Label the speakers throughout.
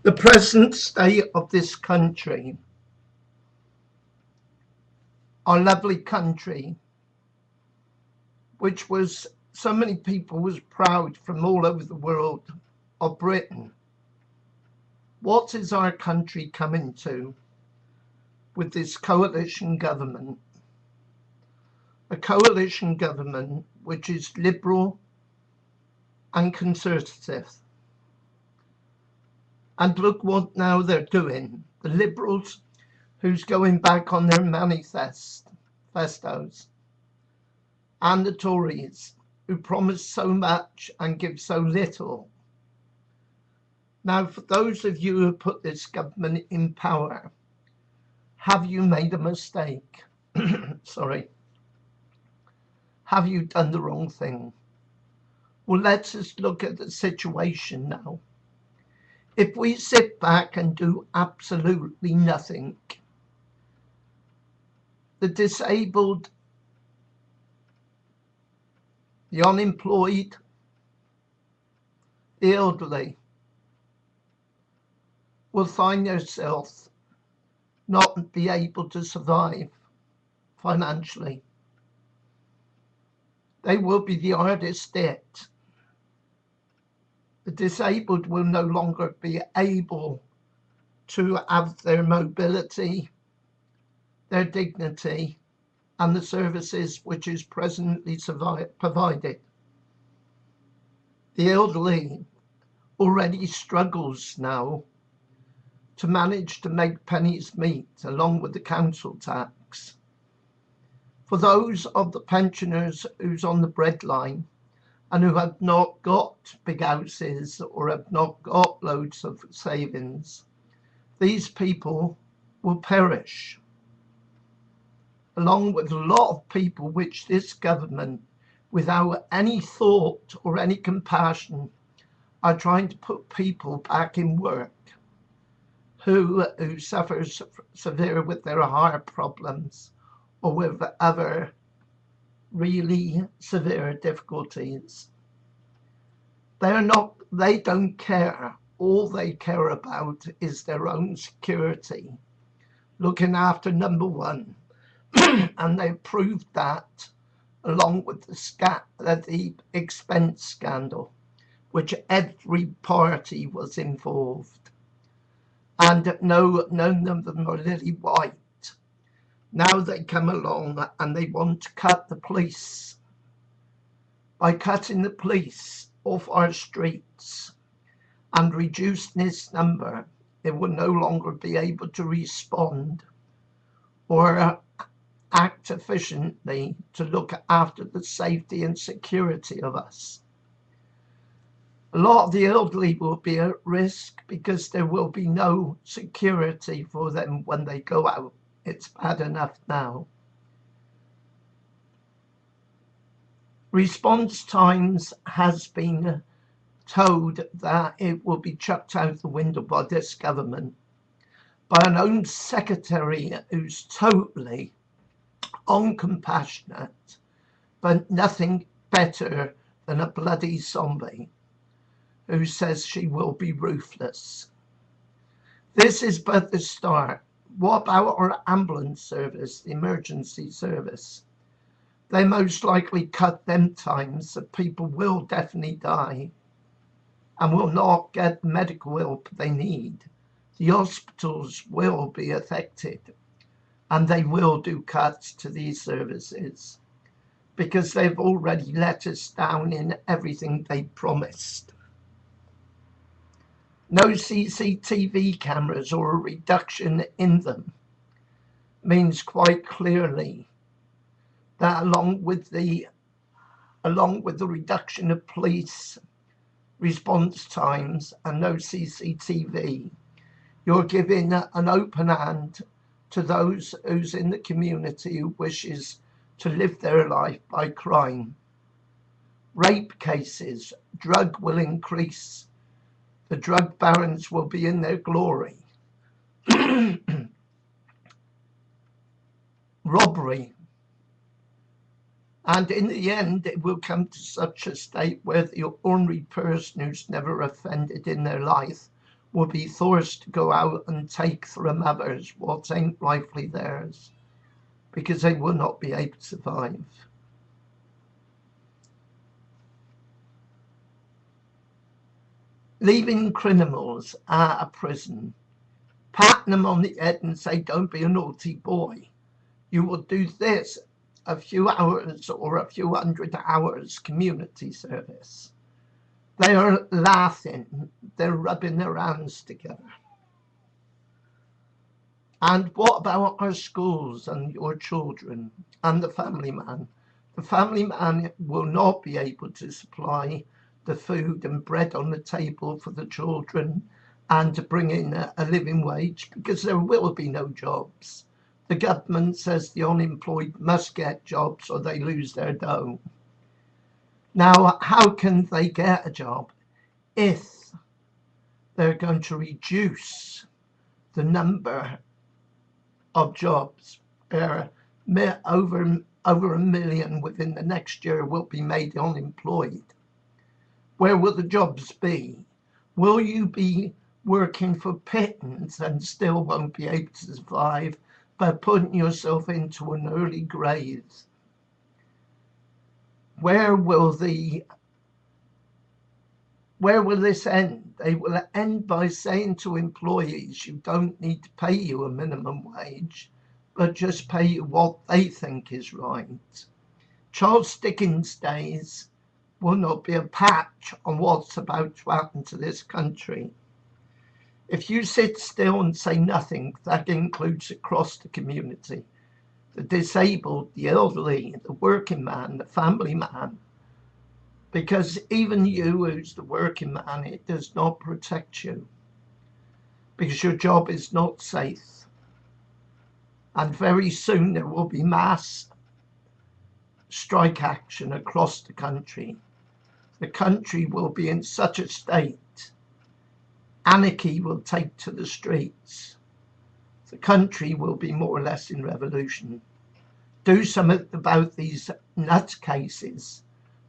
Speaker 1: The present state of this country, our lovely country, which was so many people was proud from all over the world of Britain. What is our country coming to with this coalition government? A coalition government which is liberal and conservative. And look what now they're doing. The Liberals, who's going back on their manifestos, and the Tories, who promise so much and give so little. Now, for those of you who put this government in power, have you made a mistake? Sorry. Have you done the wrong thing? Well, let's just look at the situation now. If we sit back and do absolutely nothing, the disabled, the unemployed, the elderly will find themselves not be able to survive financially. They will be the hardest hit. The disabled will no longer be able to have their mobility, their dignity, and the services which is presently provided. The elderly already struggles now to manage to make pennies meet along with the council tax. For those of the pensioners who's on the breadline and who have not got big houses or have not got loads of savings, these people will perish, along with a lot of people which this government, without any thought or any compassion, are trying to put people back in work who suffer severe with their heart problems or with other really severe difficulties. They don't care. All they care about is their own security, looking after number one. And they proved that along with the expense scandal, which every party was involved. And none of them are lily white. Now they come along and they want to cut the police. By cutting the police off our streets and reducing this number, it will no longer be able to respond or act efficiently to look after the safety and security of us. A lot of the elderly will be at risk because there will be no security for them when they go out. It's bad enough now. Response times has been told that it will be chucked out the window by this government, by an Home Secretary who's totally uncompassionate, but nothing better than a bloody zombie who says she will be ruthless. This is but the start. What about our ambulance service, the emergency service? They most likely cut them times so people will definitely die and will not get the medical help they need. The hospitals will be affected and they will do cuts to these services because they've already let us down in everything they promised. No CCTV cameras or a reduction in them means quite clearly that along with the reduction of police response times and no CCTV, you're giving an open hand to those who's in the community who wishes to live their life by crime. Rape cases, drug will increase. The drug barons will be in their glory. Robbery. And in the end, it will come to such a state where the ordinary person who's never offended in their life will be forced to go out and take from others what ain't rightfully theirs, because they will not be able to survive. Leaving criminals out of prison, patting them on the head and say, don't be a naughty boy. You will do this a few hours or a few hundred hours community service. They are laughing, they're rubbing their hands together. And what about our schools and your children and the family man? The family man will not be able to supply the food and bread on the table for the children and to bring in a living wage, because there will be no jobs. The government says the unemployed must get jobs or they lose their dough. Now, how can they get a job if they're going to reduce the number of jobs? Over a million within the next year will be made unemployed. Where will the jobs be? Will you be working for pittance and still won't be able to survive by putting yourself into an early grave? Where will this end? They will end by saying to employees, you don't need to pay you a minimum wage, but just pay you what they think is right. Charles Dickens' days will not be a patch on what's about to happen to this country. If you sit still and say nothing, that includes across the community, the disabled, the elderly, the working man, the family man, because even you who's the working man, it does not protect you, because your job is not safe. And very soon there will be mass strike action across the country. The country will be in such a state, anarchy will take to the streets. The country will be more or less in revolution. Do something about these nutcases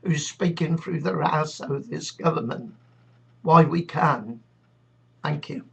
Speaker 1: who's speaking through their ass of this government. Why we can. Thank you.